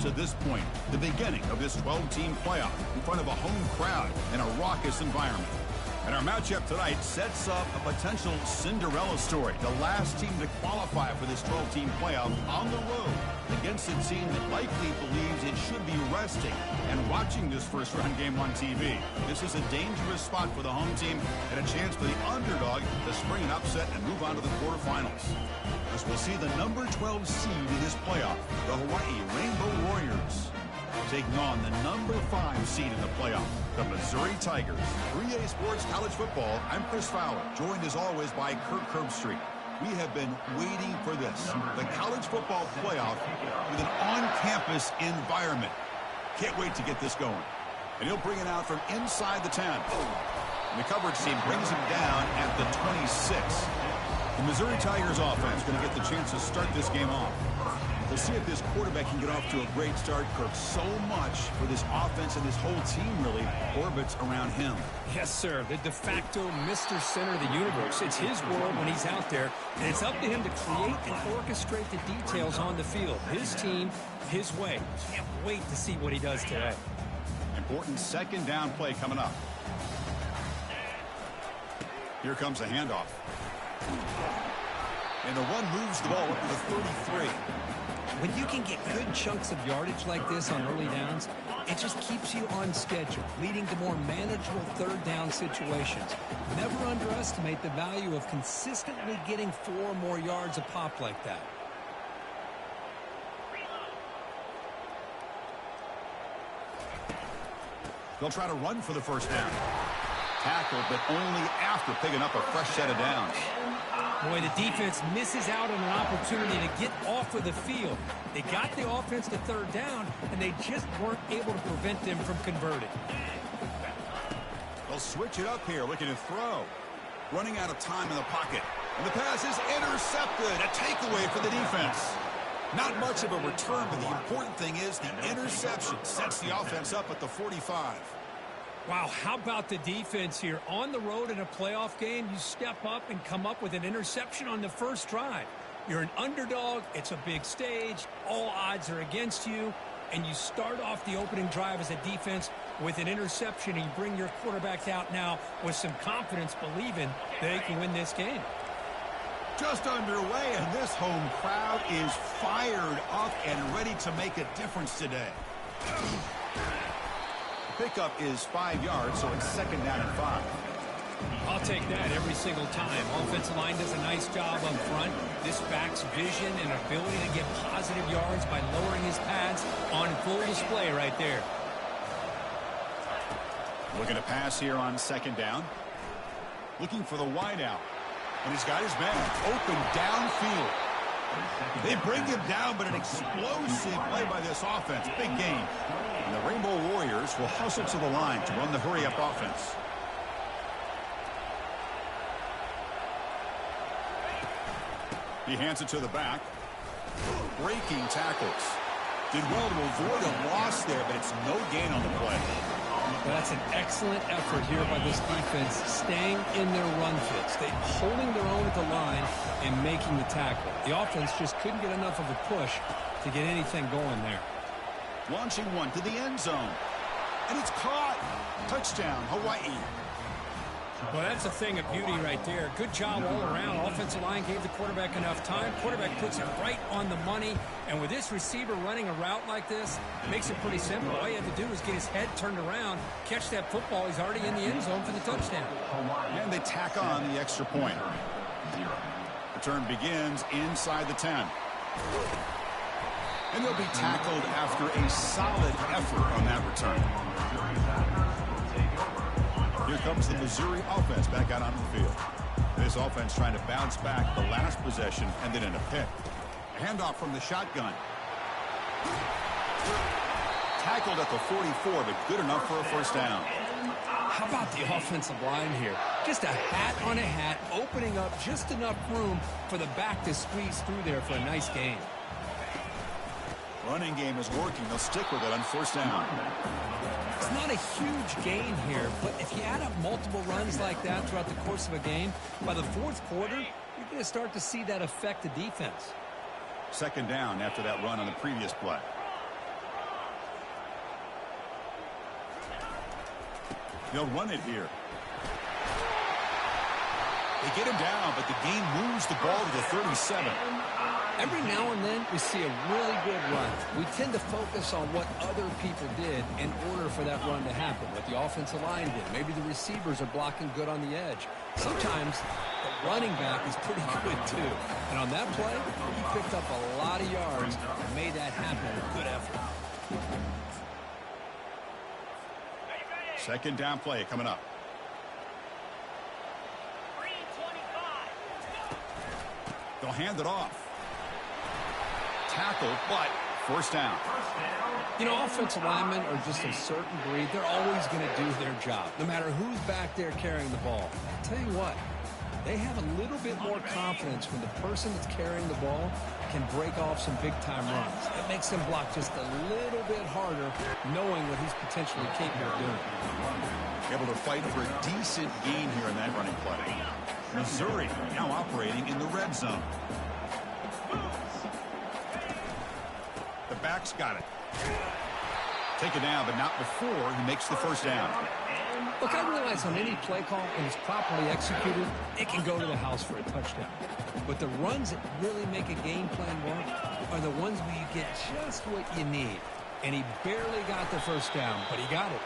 to this point, the beginning of this 12-team playoff in front of a home crowd in a raucous environment. And our matchup tonight sets up a potential Cinderella story. The last team to qualify for this 12-team playoff on the road against a team that likely believes it should be resting and watching this first-round game on TV. This is a dangerous spot for the home team and a chance for the underdog to spring an upset and move on to the quarterfinals. As we'll see the number 12 seed in this playoff, the Hawaii Rainbow Warriors, taking on the number 5 seed in the playoff, the Missouri Tigers. 3A Sports College Football, I'm Chris Fowler, joined as always by Kirk Herbstreit. We have been waiting for this, the college football playoff with an on-campus environment. Can't wait to get this going. And he'll bring it out from inside the 10. And the coverage team brings him down at the 26. The Missouri Tigers offense going to get the chance to start this game off. We'll see if this quarterback can get off to a great start, Kirk. So much for this offense and this whole team really orbits around him. Yes, sir. The de facto Mr. Center of the universe. It's his world when he's out there, and it's up to him to create and orchestrate the details on the field. His team, his way. Can't wait to see what he does today. Important second down play coming up. Here comes a handoff. And the one moves the ball up to the 33. When you can get good chunks of yardage like this on early downs, it just keeps you on schedule, leading to more manageable third down situations. Never underestimate the value of consistently getting 4 or more yards a pop like that. They'll try to run for the first down. Tackled, but only after picking up a fresh set of downs. Boy, the defense misses out on an opportunity to get off of the field. They got the offense to third down, and they just weren't able to prevent them from converting. They'll switch it up here, looking to throw. Running out of time in the pocket. And the pass is intercepted. A takeaway for the defense. Not much of a return, but the important thing is the interception sets the offense up at the 45. Wow, how about the defense here? On the road in a playoff game, you step up and come up with an interception on the first drive. You're an underdog. It's a big stage. All odds are against you. And you start off the opening drive as a defense with an interception, and you bring your quarterback out now with some confidence, believing they can win this game. Just underway, and this home crowd is fired up and ready to make a difference today. Pickup is 5 yards, so it's second down and 5. I'll take that every single time. Offensive line does a nice job up front. This back's vision and ability to get positive yards by lowering his pads on full display right there. Looking to pass here on second down. Looking for the wideout. And he's got his man open downfield. They bring him down, but an explosive play by this offense. Big game. And the Rainbow Warriors will hustle to the line to run the hurry-up offense. He hands it to the back. Breaking tackles. Did well to avoid a loss there, but it's no gain on the play. Well, that's an excellent effort here by this defense, staying in their run fits. They're holding their own at the line and making the tackle. The offense just couldn't get enough of a push to get anything going there. Launching one to the end zone. And it's caught. Touchdown, Hawaii. Well, that's a thing of beauty right there. Good job all around. Offensive line gave the quarterback enough time. Quarterback puts it right on the money. And with this receiver running a route like this, it makes it pretty simple. All you have to do is get his head turned around, catch that football. He's already in the end zone for the touchdown. And they tack on the extra point. Return begins inside the 10. And they'll be tackled after a solid effort on that return. Here comes the Missouri offense back out onto the field. This offense trying to bounce back the last possession and then in a pick. Handoff from the shotgun. Tackled at the 44, but good enough for a first down. How about the offensive line here? Just a hat on a hat, opening up just enough room for the back to squeeze through there for a nice gain. Running game is working. They'll stick with it on first down. It's not a huge gain here, but if you add up multiple runs like that throughout the course of a game, by the fourth quarter, you're going to start to see that affect the defense. Second down after that run on the previous play. They'll run it here. They get him down, but the game moves the ball to the 37. Every now and then, we see a really good run. We tend to focus on what other people did in order for that run to happen, what the offensive line did. Maybe the receivers are blocking good on the edge. Sometimes the running back is pretty good, too. And on that play, he picked up a lot of yards and made that happen with good effort. Second down play coming up. They'll hand it off. Tackle, but first down. You know, offensive linemen are just a certain breed. They're always going to do their job, no matter who's back there carrying the ball. I'll tell you what, they have a little bit more confidence when the person that's carrying the ball can break off some big-time runs. It makes them block just a little bit harder, knowing what he's potentially capable of doing. Able to fight for a decent gain here in that running play. Missouri now operating in the red zone. The back's got it. Take it down, but not before he makes the first down. Look, I realize on any play call, when it's properly executed, it can go to the house for a touchdown. But the runs that really make a game plan work are the ones where you get just what you need. And he barely got the first down, but he got it.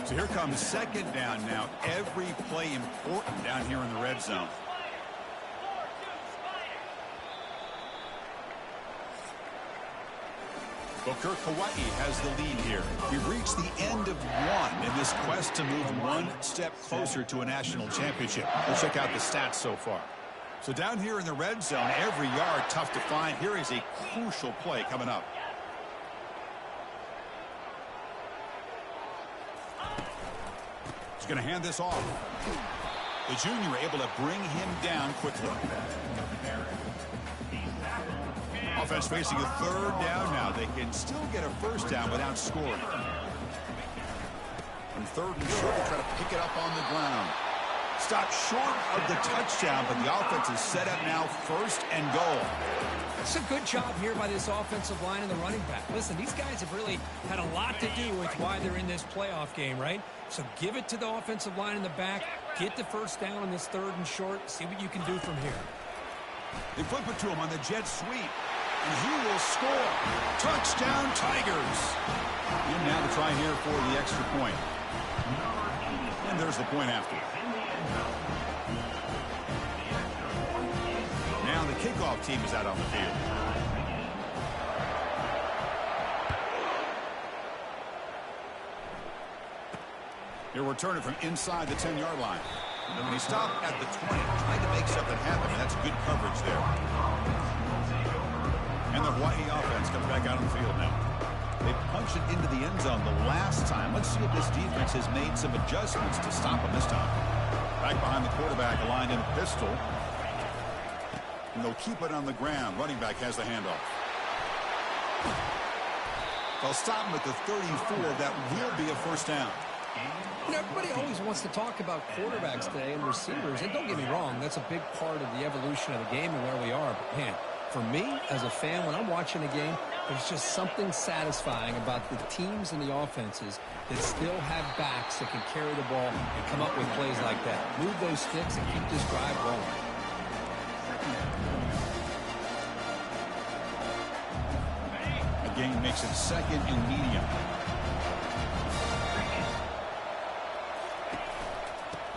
So here comes second down now. Every play important down here in the red zone. Booker Kauai has the lead here. We've reached the end of one in this quest to move one step closer to a national championship. We'll check out the stats so far. So down here in the red zone, every yard tough to find. Here is a crucial play coming up. He's going to hand this off. The junior able to bring him down quickly. Offense facing a third down now. They can still get a first down without scoring. On third and short, they try to pick it up on the ground. Stop short of the touchdown, but the offense is set up now, first and goal. It's a good job here by this offensive line and the running back. Listen, these guys have really had a lot to do with why they're in this playoff game, right? So give it to the offensive line in the back. Get the first down on this third and short. See what you can do from here. They flip it to him on the jet sweep. And he will score. Touchdown, Tigers. And now to try here for the extra point. And there's the point after. Now the kickoff team is out on the field. He'll return it from inside the 10-yard line. And he stopped at the 20, trying to make something happen. And that's good coverage there. And the Hawaii offense comes back out on the field now. They punched it into the end zone the last time. Let's see if this defense has made some adjustments to stop them this time. Back behind the quarterback, aligned in a pistol. And they'll keep it on the ground. Running back has the handoff. They'll stop him at the 34. That will be a first down. You know, everybody always wants to talk about quarterbacks today and receivers. And don't get me wrong, that's a big part of the evolution of the game and where we are. But, man, for me, as a fan, when I'm watching a game, there's just something satisfying about the teams and the offenses that still have backs that can carry the ball and come up with plays like that. Move those sticks and keep this drive rolling. The game makes it second and medium.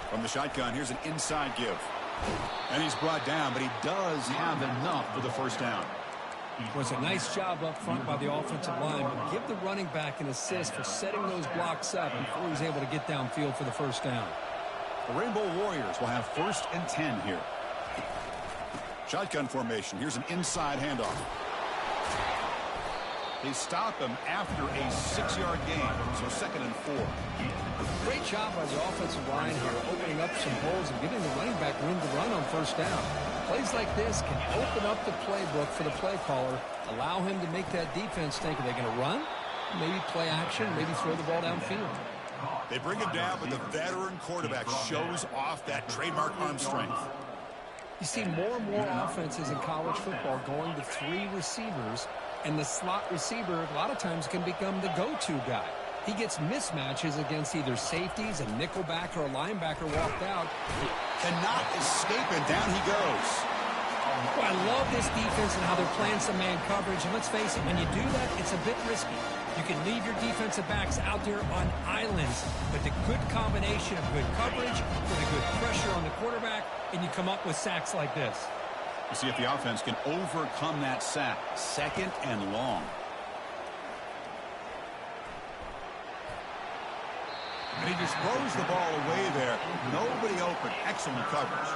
From the shotgun, here's an inside give. And he's brought down, but he does have enough for the first down. It was a nice job up front by the offensive line, but give the running back an assist for setting those blocks up before he was able to get downfield for the first down. The Rainbow Warriors will have first and 10 here. Shotgun formation. Here's an inside handoff. They stop him after a 6-yard gain, so second and 4. Great job by the offensive line here, opening up some holes and giving the running back room to run on first down. Plays like this can open up the playbook for the play caller, allow him to make that defense think, are they going to run? Maybe play action, maybe throw the ball downfield. They bring him down, but the veteran quarterback shows off that trademark arm strength. You see more and more offenses in college football going to 3 receivers And the slot receiver a lot of times can become the go-to guy. He gets mismatches against either safeties, a nickelback, or a linebacker walked out. Cannot escape it. Down he goes. Well, I love this defense and how they're playing some man coverage. And let's face it, when you do that, it's a bit risky. You can leave your defensive backs out there on islands, but the good combination of good coverage with a good pressure on the quarterback, and you come up with sacks like this. We'll see if the offense can overcome that sack. 2nd and long. And he just throws the ball away there. Nobody open. Excellent coverage.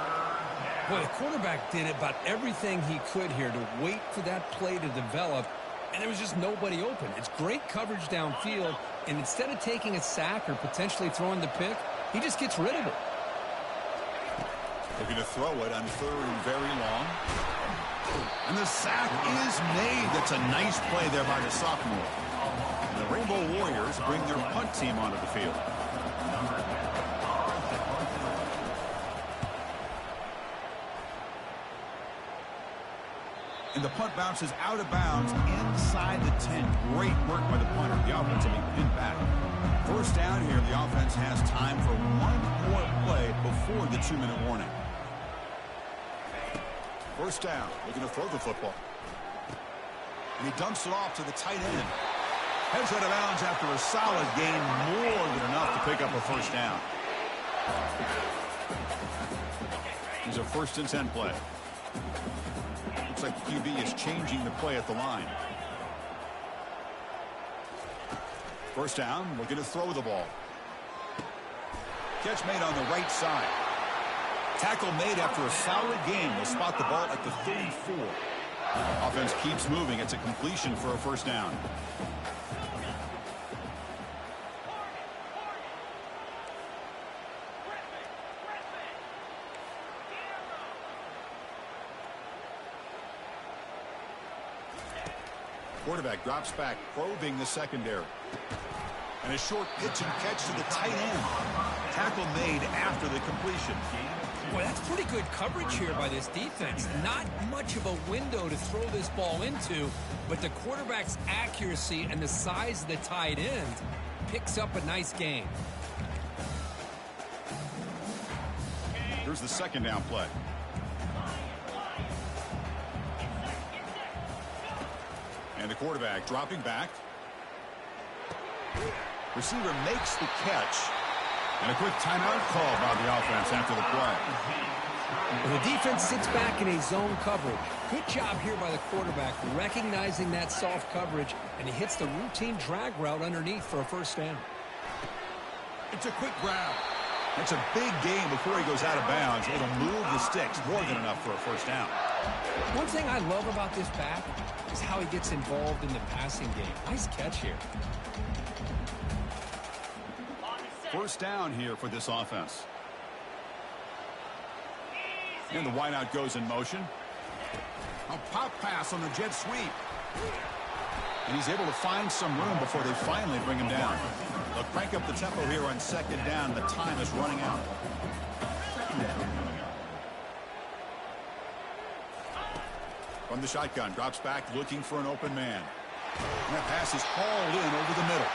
Boy, the quarterback did about everything he could here to wait for that play to develop, and there was just nobody open. It's great coverage downfield, and instead of taking a sack or potentially throwing the pick, he just gets rid of it. Looking to throw it on 3rd and very long. And the sack is made. That's a nice play there by the sophomore. And the Rainbow Warriors bring their punt team onto the field. And the punt bounces out of bounds inside the 10. Great work by the punter. The offense will be pinned back. 1st down here. The offense has time for one more play before the 2-minute warning. 1st down. Looking to throw the football. And he dumps it off to the tight end. Heads out of bounds after a solid gain. More than enough to pick up a 1st down. Here's a 1st and 10 play. Looks like the QB is changing the play at the line. 1st down, looking to throw the ball. Catch made on the right side. Tackle made after a solid gain. They'll spot the ball at the 34. Offense keeps moving. It's a completion for a 1st down. Quarterback drops back, probing the secondary. And a short pitch and catch to the tight end. Tackle made after the completion. Boy, that's pretty good coverage here by this defense. Not much of a window to throw this ball into, but the quarterback's accuracy and the size of the tight end picks up a nice gain. Here's the 2nd down play. And the quarterback dropping back. Receiver makes the catch. And a quick timeout call by the offense after the play. Well, the defense sits back in a zone coverage. Good job here by the quarterback recognizing that soft coverage, and he hits the routine drag route underneath for a 1st down. It's a quick grab. That's a big gain before he goes out of bounds. It'll move the sticks, more than enough for a 1st down. One thing I love about this back is how he gets involved in the passing game. Nice catch here. 1st down here for this offense. And the wideout goes in motion. A pop pass on the jet sweep. And he's able to find some room before they finally bring him down. They'll crank up the tempo here on 2nd down. The time is running out. From the shotgun, drops back looking for an open man. And that pass is hauled in over the middle.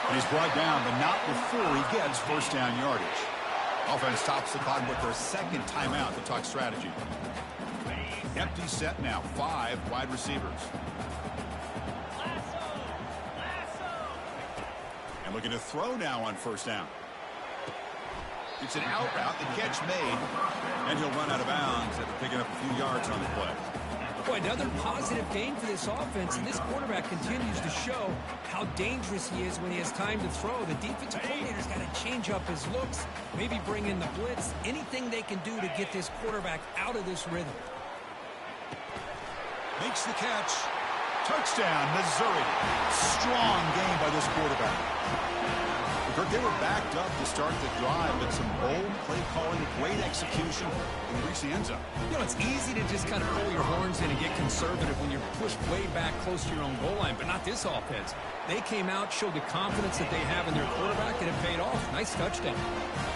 And he's brought down, but not before he gets 1st down yardage. Offense stops the clock with their 2nd timeout to talk strategy. Empty set now, 5 wide receivers. And looking to throw now on 1st down. It's an out route, the catch made, and he'll run out of bounds after picking up a few yards on the play. Boy, another positive gain for this offense, and this quarterback continues to show how dangerous he is when he has time to throw. The defensive coordinator's got to change up his looks, maybe bring in the blitz, anything they can do to get this quarterback out of this rhythm. Makes the catch. Touchdown, Missouri. Strong game by this quarterback. Kirk, they were backed up to start the drive, but some bold play calling, great execution, and reach the end zone. You know, it's easy to just kind of pull your horns in and get conservative when you're pushed way back close to your own goal line, but not this offense. They came out, showed the confidence that they have in their quarterback, and it paid off. Nice touchdown.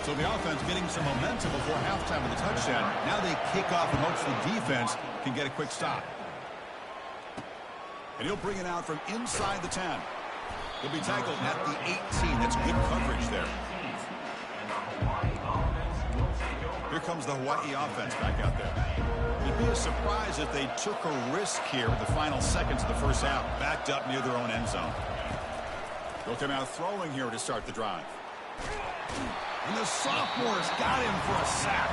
So the offense getting some momentum before halftime with the touchdown. Now they kick off in hopes the defense can get a quick stop. And he'll bring it out from inside the 10. He'll be tackled at the 18. That's good coverage there. Here comes the Hawaii offense back out there. It'd be a surprise if they took a risk here with the final seconds of the first half, backed up near their own end zone. They'll come out throwing here to start the drive. And the sophomores got him for a sack.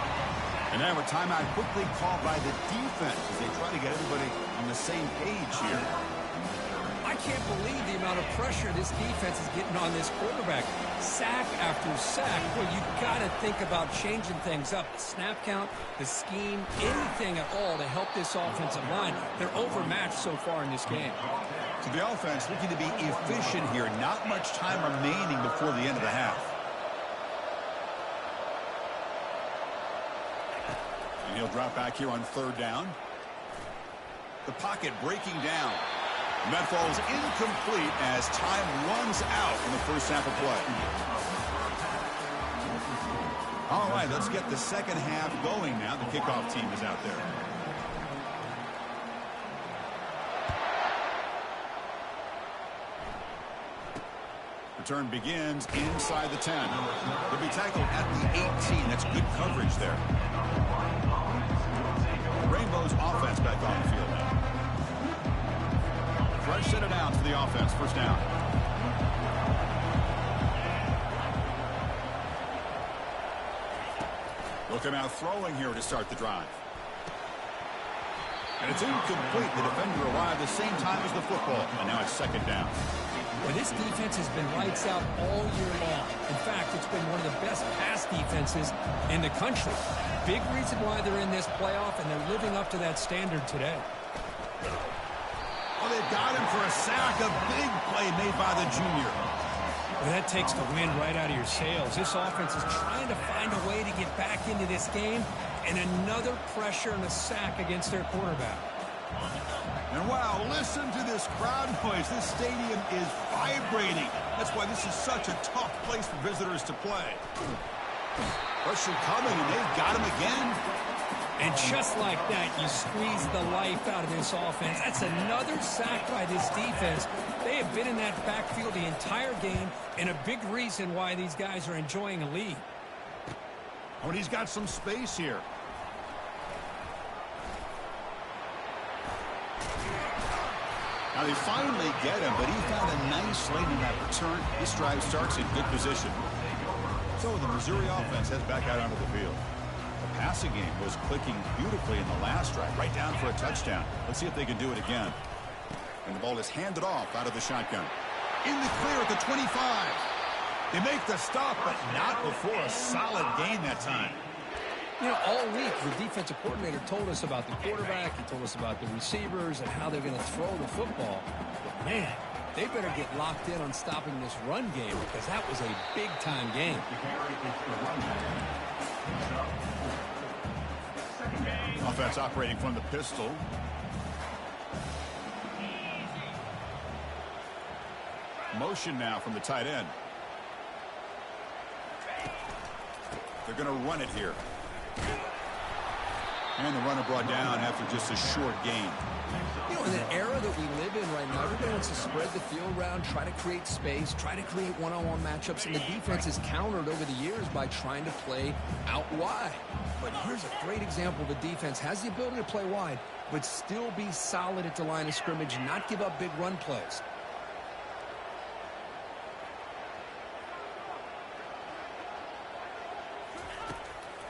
And now a timeout quickly called by the defense as they try to get everybody on the same page here. I can't believe the amount of pressure this defense is getting on this quarterback. Sack after sack. Well, you've got to think about changing things up. The snap count, the scheme, anything at all to help this offensive line. They're overmatched so far in this game. So the offense looking to be efficient here. Not much time remaining before the end of the half. And he'll drop back here on third down. The pocket breaking down. And that falls incomplete as time runs out in the first half of play. All right, let's get the second half going now. The kickoff team is out there. Return begins inside the 10. He'll be tackled at the 18. That's good coverage there. Rainbow's offense back on the field now. Fresh set of downs for the offense. First down. They'll come out throwing here to start the drive. And it's incomplete. The defender arrived the same time as the football. And now it's second down. Well, this defense has been lights out all year long. In fact, it's been one of the best pass defenses in the country. Big reason why they're in this playoff, and they're living up to that standard today. Oh, they've got him for a sack. A big play made by the junior. Well, that takes the wind right out of your sails. This offense is trying to find a way to get back into this game, and another pressure and a sack against their quarterback. And wow, listen to this crowd noise. This stadium is vibrating. That's why this is such a tough place for visitors to play. Pressure coming, and they've got him again. And just like that, you squeeze the life out of this offense. That's another sack by this defense. They have been in that backfield the entire game, and a big reason why these guys are enjoying a lead. Oh, and he's got some space here. Now they finally get him, but he found a nice lane in that return. This drive starts in good position. So the Missouri offense heads back out onto the field. The passing game was clicking beautifully in the last drive, right down for a touchdown. Let's see if they can do it again. And the ball is handed off out of the shotgun. In the clear at the 25. They make the stop, but not before a solid gain that time. You know, all week, the defensive coordinator told us about the quarterback. He told us about the receivers and how they're going to throw the football. But, man, they better get locked in on stopping this run game because that was a big-time game. Offense operating from the pistol. Motion now from the tight end. They're going to run it here. And the runner brought down after just a short gain. You know, in an era that we live in right now, everybody wants to spread the field around, try to create space, try to create one-on-one matchups, and the defense is countered over the years by trying to play out wide. But here's a great example. The defense has the ability to play wide, but still be solid at the line of scrimmage and not give up big run plays.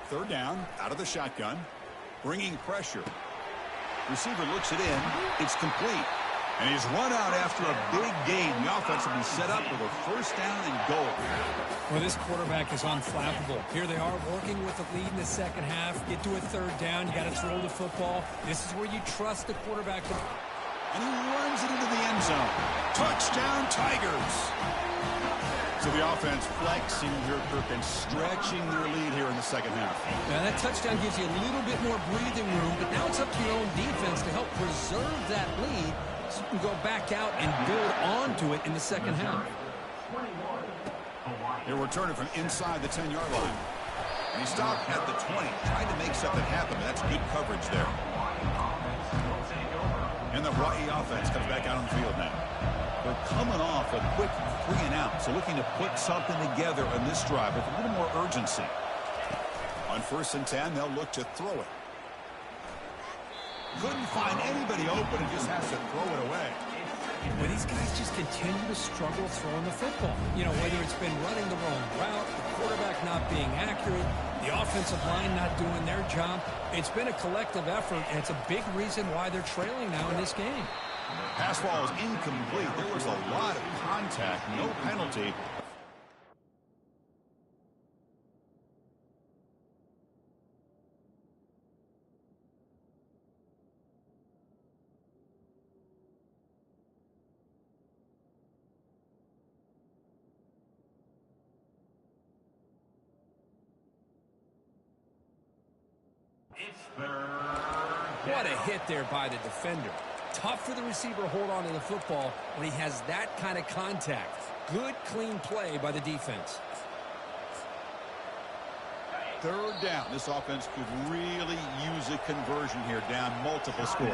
Third down, out of the shotgun, bringing pressure. Receiver looks it in. It's complete. And he's run out after a big gain. The offense will be set up with a first down and goal. Well, this quarterback is unflappable. Here they are working with the lead in the second half. Get to a third down. You got to throw the football. This is where you trust the quarterback. And he runs it into the end zone. Touchdown, Tigers. So the offense flexing here, Kirk, and stretching their lead here in the second half. Now that touchdown gives you a little bit more breathing room, but now it's up to your own defense to help preserve that lead so you can go back out and build onto it in the second half. He'll return it from inside the 10-yard line. And he stopped at the 20, tried to make something happen, but that's good coverage there. And the Hawaii offense comes back out on the field now. They're coming off a quick 3 and out, so looking to put something together on this drive with a little more urgency. On 1st and 10, they'll look to throw it. Couldn't find anybody open and just has to throw it away. Well, these guys just continue to struggle throwing the football. You know, whether it's been running the wrong route, the quarterback not being accurate, the offensive line not doing their job. It's been a collective effort, and it's a big reason why they're trailing now in this game. Pass ball is incomplete. There was a lot of contact, no penalty. What a hit there by the defender. Tough for the receiver to hold on to the football when he has that kind of contact. Good, clean play by the defense. 3rd down. This offense could really use a conversion here, down multiple scores.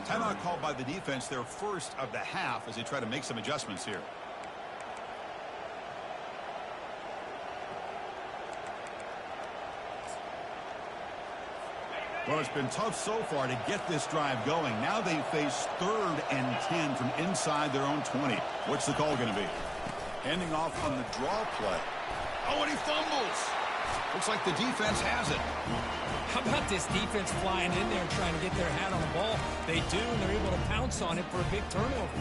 Timeout called by the defense, their first of the half, as they try to make some adjustments here. Well, it's been tough so far to get this drive going. Now they face 3rd and 10 from inside their own 20. What's the call going to be? Handing off on the draw play. Oh, and he fumbles. Looks like the defense has it. How about this defense flying in there trying to get their hat on the ball? They do, and they're able to pounce on it for a big turnover.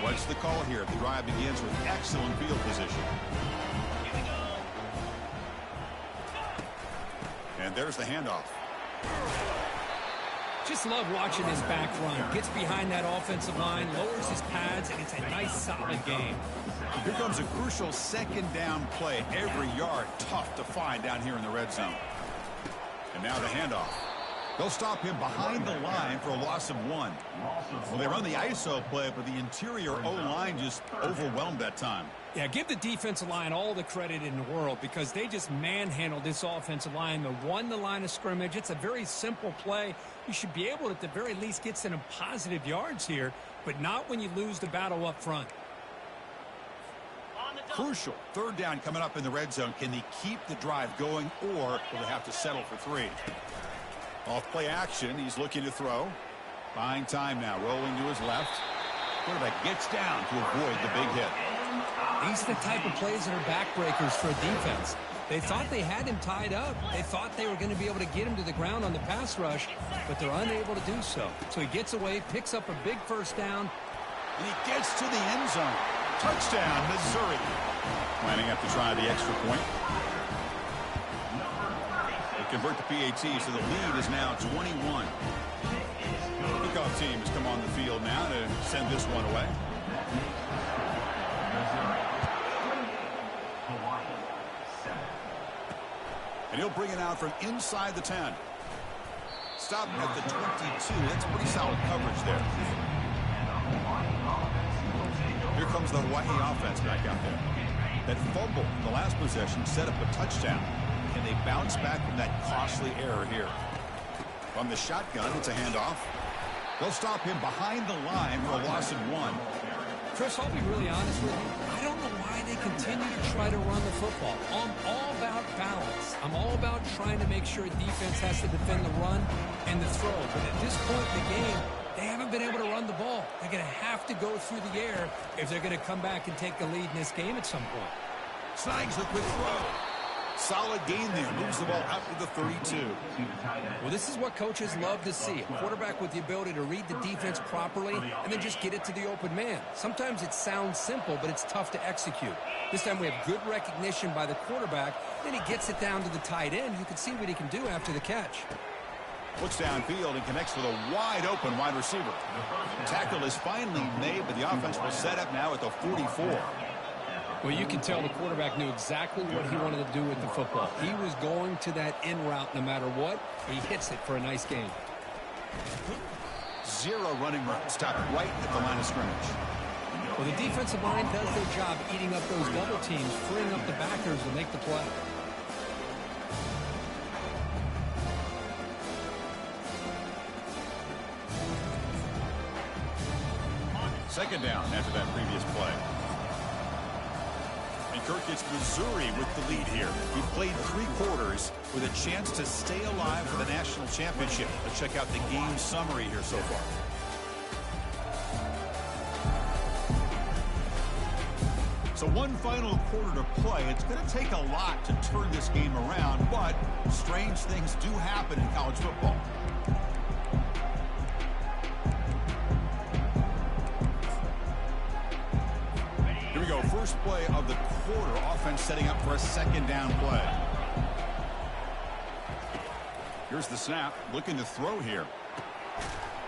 What's the call here? The drive begins with excellent field position. And there's the handoff. Just love watching this back run. Gets behind that offensive line, lowers his pads, and it's a nice, solid game. Here comes a crucial 2nd down play. Every yard tough to find down here in the red zone. And now the handoff. They'll stop him behind the line for a loss of 1. Well, they run the ISO play, but the interior O-line just overwhelmed that time. Yeah, give the defensive line all the credit in the world because they just manhandled this offensive line. They won the line of scrimmage. It's a very simple play. You should be able to, at the very least, get some positive yards here, but not when you lose the battle up front. Crucial 3rd down coming up in the red zone. Can they keep the drive going, or will they have to settle for 3? Off play action. He's looking to throw. Buying time now. Rolling to his left. Quarterback gets down to avoid the big hit. These are the type of plays that are backbreakers for a defense. They thought they had him tied up. They thought they were going to be able to get him to the ground on the pass rush, but they're unable to do so. So he gets away, picks up a big 1st down. And he gets to the end zone. Touchdown, Missouri. Lining up to try the extra point. They convert the PAT, so the lead is now 21. The kickoff team has come on the field now to send this one away. And he'll bring it out from inside the 10. Stopping at the 22. That's pretty solid coverage there. Here comes the Hawaii offense back out there. That fumble in the last possession set up a touchdown. Can they bounce back from that costly error here? From the shotgun, it's a handoff. They'll stop him behind the line for a loss of 1. Chris, I'll be really honest with you. I don't know why they continue to try to run the football. I'm all about balance. I'm all about trying to make sure a defense has to defend the run and the throw. But at this point in the game, they haven't been able to run the ball. They're going to have to go through the air if they're going to come back and take the lead in this game at some point. Snags the quick throw. Solid gain there. Moves the ball out to the 32. Well, this is what coaches love to see. A quarterback with the ability to read the defense properly and then just get it to the open man. Sometimes it sounds simple, but it's tough to execute. This time we have good recognition by the quarterback. Then he gets it down to the tight end. You can see what he can do after the catch. Looks downfield and connects with a wide-open wide receiver. Tackle is finally made, but the offense will set up now at the 44. Well, you can tell the quarterback knew exactly what he wanted to do with the football. He was going to that in route no matter what. He hits it for a nice gain. 0 running room. Stopped right at the line of scrimmage. Well, the defensive line does their job eating up those double teams, freeing up the backers to make the play. Second down after that previous play. And Kirk gets Missouri with the lead here. He played 3 quarters with a chance to stay alive for the national championship. Let's check out the game summary here so far. So one final quarter to play. It's going to take a lot to turn this game around, but strange things do happen in college football. Here we go. First play of the quarter. Offense setting up for a second down play. Here's the snap. Looking to throw here.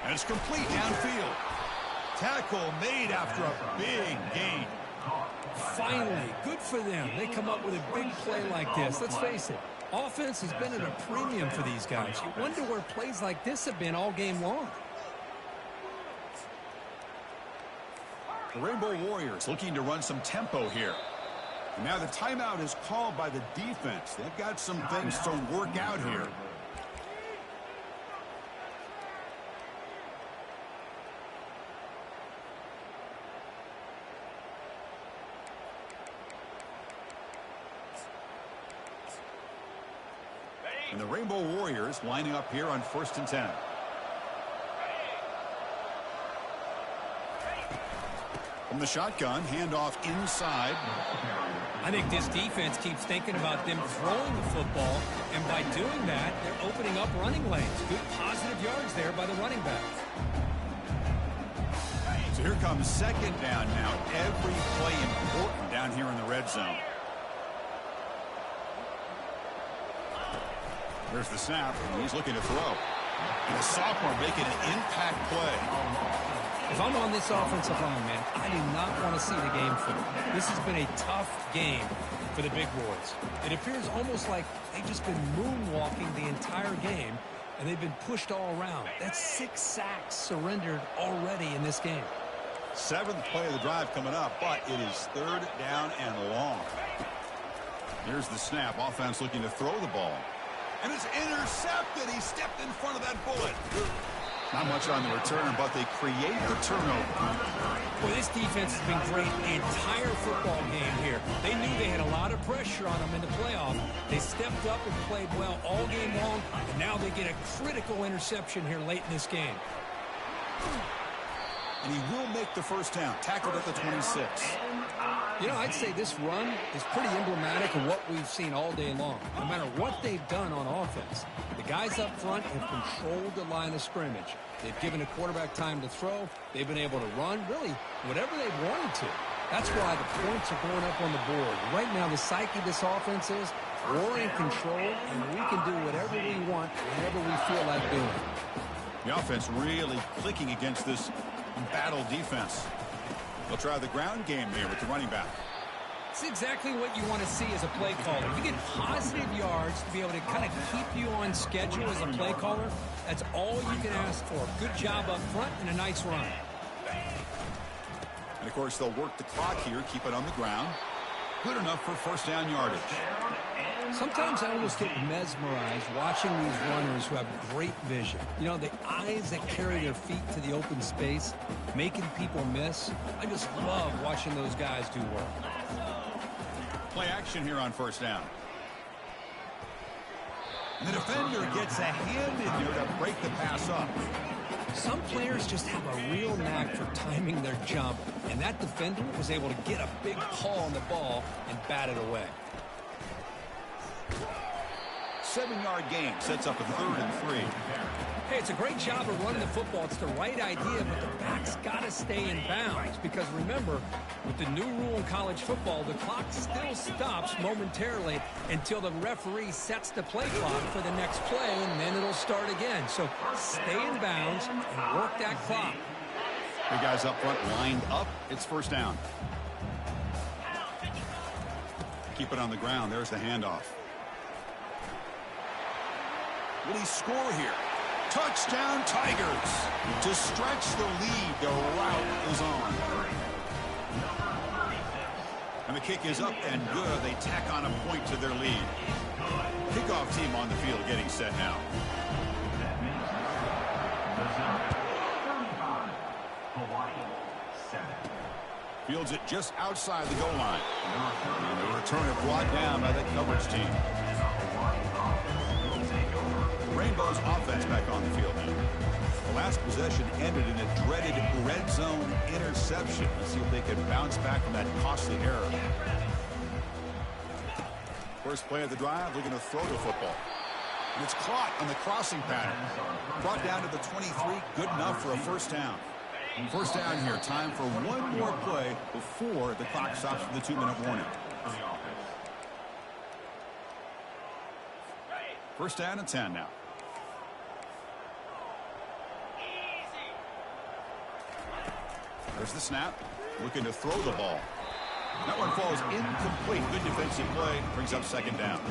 And it's complete downfield. Tackle made after a big gain. Finally, good for them. They come up with a big play like this. Let's face it, offense has been at a premium for these guys. You wonder where plays like this have been all game long. The Rainbow Warriors looking to run some tempo here. And now the timeout is called by the defense. They've got some things to work out here. And the Rainbow Warriors lining up here on 1st and 10. From the shotgun, handoff inside. I think this defense keeps thinking about them throwing the football, and by doing that, they're opening up running lanes. Good positive yards there by the running back. So here comes second down now. Every play important down here in the red zone. There's the snap, and he's looking to throw. And the sophomore making an impact play. If I'm on this offensive line, man, I do not want to see the game flip. This has been a tough game for the big boys. It appears almost like they've just been moonwalking the entire game, and they've been pushed all around. That's 6 sacks surrendered already in this game. 7th play of the drive coming up, but it is 3rd down and long. Here's the snap. Offense looking to throw the ball. And it's intercepted. He stepped in front of that bullet. Not much on the return, but they create the turnover. Well, this defense has been great the entire football game here. They knew they had a lot of pressure on them in the playoff. They stepped up and played well all game long, and now they get a critical interception here late in this game. And he will make the first down. Tackled at the 26. You know, I'd say this run is pretty emblematic of what we've seen all day long. No matter what they've done on offense, the guys up front have controlled the line of scrimmage. They've given the quarterback time to throw. They've been able to run, really, whatever they've wanted to. That's why the points are going up on the board. Right now, the psyche of this offense is we're in control, and we can do whatever we want, whenever we feel like doing. The offense really clicking against this battle defense. They'll try the ground game here with the running back. It's exactly what you want to see as a play caller. You get positive yards to be able to kind of keep you on schedule as a play caller. That's all you can ask for. Good job up front and a nice run. And, of course, they'll work the clock here, keep it on the ground. Good enough for first down yardage. Sometimes I almost get mesmerized watching these runners who have great vision. You know, the eyes that carry their feet to the open space, making people miss. I just love watching those guys do work. Play action here on first down. And the defender gets a hand in here to break the pass up. Some players just have a real knack for timing their jump, and that defender was able to get a big paw on the ball and bat it away. 7-yard gain sets up a 3rd and 3. Hey, it's a great job of running the football. It's the right idea, but the back's got to stay in bounds because remember, with the new rule in college football, the clock still stops momentarily until the referee sets the play clock for the next play, and then it'll start again. So stay in bounds and work that clock. The guys up front lined up. It's first down. Keep it on the ground. There's the handoff. Will he score here? Touchdown, Tigers. To stretch the lead, the route is on. And the kick is up and good. They tack on a point to their lead. Kickoff team on the field getting set now. Fields it just outside the goal line. And the return it brought down by the coverage team. Rainbow's offense back on the field now. The last possession ended in a dreaded red zone interception. Let's see if they can bounce back from that costly error. First play of the drive, looking to throw the football. And it's caught on the crossing pattern. Brought down to the 23, good enough for a first down. First down here, time for one more play before the clock stops for the 2-minute warning. First down and 10 now. There's the snap. Looking to throw the ball. That one falls incomplete. Good defensive play. Brings up second down.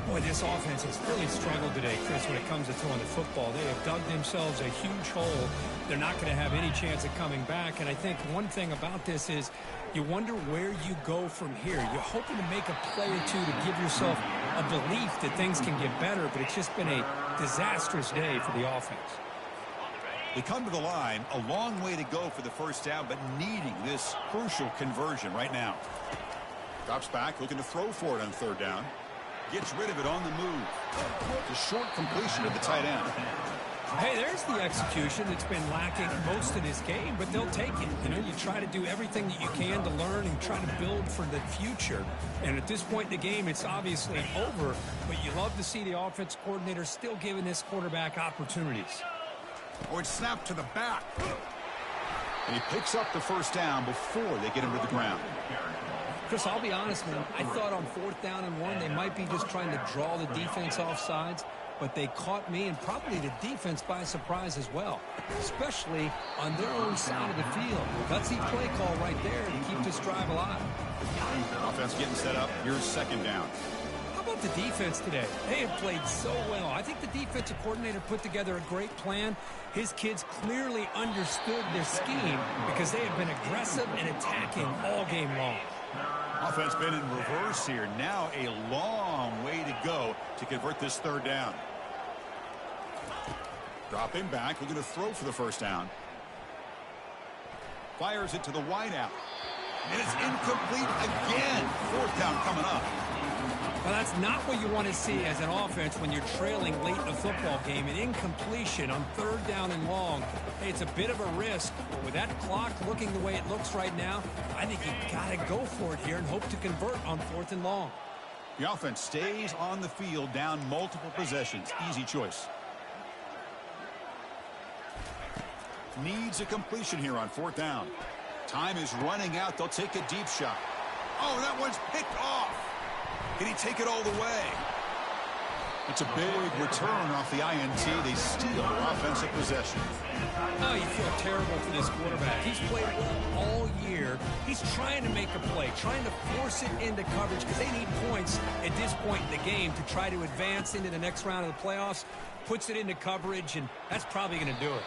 Boy, this offense has really struggled today, Chris, when it comes to throwing the football. They have dug themselves a huge hole. They're not going to have any chance of coming back. And I think one thing about this is you wonder where you go from here. You're hoping to make a play or two to give yourself a belief that things can get better, but it's just been a disastrous day for the offense. They come to the line, a long way to go for the first down, but needing this crucial conversion right now. Drops back, looking to throw for it on third down. Gets rid of it on the move. The short completion of the tight end. Hey, there's the execution that's been lacking most of this game, but they'll take it. You know, you try to do everything that you can to learn and try to build for the future. And at this point in the game, it's obviously over, but you love to see the offense coordinator still giving this quarterback opportunities. Oh, it's snapped to the back. And he picks up the first down before they get him to the ground. Chris, I'll be honest, man. I thought on 4th down and 1, they might be just trying to draw the defense off sides, but they caught me and probably the defense by surprise as well, especially on their own side of the field. Gutsy play call right there to keep this drive alive. Offense getting set up. Here's second down. How about the defense today? They have played so well. I think the defensive coordinator put together a great plan. His kids clearly understood their scheme because they have been aggressive and attacking all game long. Offense been in reverse here. Now a long way to go to convert this third down. Dropping back. We're going to throw for the first down. Fires it to the wideout. And it's incomplete again. Fourth down coming up. Well, that's not what you want to see as an offense when you're trailing late in a football game. An incompletion on third down and long. Hey, it's a bit of a risk, but with that clock looking the way it looks right now, I think you got to go for it here and hope to convert on 4th and long. The offense stays on the field, down multiple possessions. Easy choice. Needs a completion here on 4th down. Time is running out. They'll take a deep shot. Oh, that one's picked off. Can he take it all the way? It's a big return off the INT. They steal their offensive possession. Oh, you feel terrible for this quarterback. He's played well all year. He's trying to make a play, trying to force it into coverage because they need points at this point in the game to try to advance into the next round of the playoffs. Puts it into coverage, and that's probably going to do it.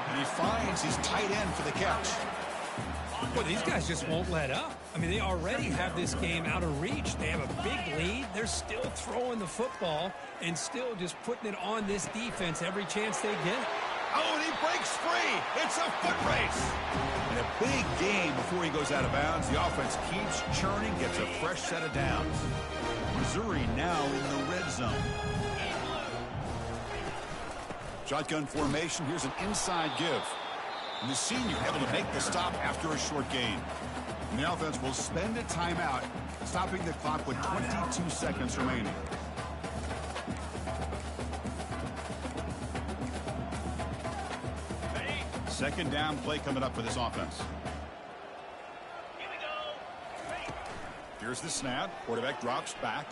And he finds his tight end for the catch. Well, these guys just won't let up. I mean, they already have this game out of reach. They have a big lead. They're still throwing the football and still just putting it on this defense every chance they get. Oh, and he breaks free. It's a foot race. And a big game before he goes out of bounds. The offense keeps churning, gets a fresh set of downs. Missouri now in the red zone. Shotgun formation. Here's an inside give. And the senior able to make the stop after a short gain. And the offense will spend a timeout, stopping the clock with 22 seconds remaining. Second down play coming up for this offense. Here's the snap. Quarterback drops back.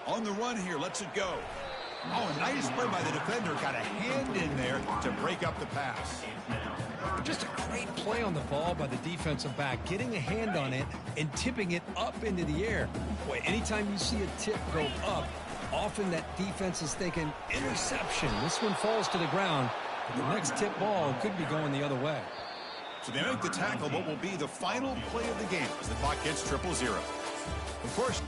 On the run here, lets it go. Oh, a nice play by the defender. Got a hand in there to break up the pass. Just a great play on the ball by the defensive back, getting a hand on it and tipping it up into the air. Boy, anytime you see a tip go up, often that defense is thinking interception. This one falls to the ground. But the next tip ball could be going the other way. So they make the tackle, what will be the final play of the game as the clock hits 0-0. Of course,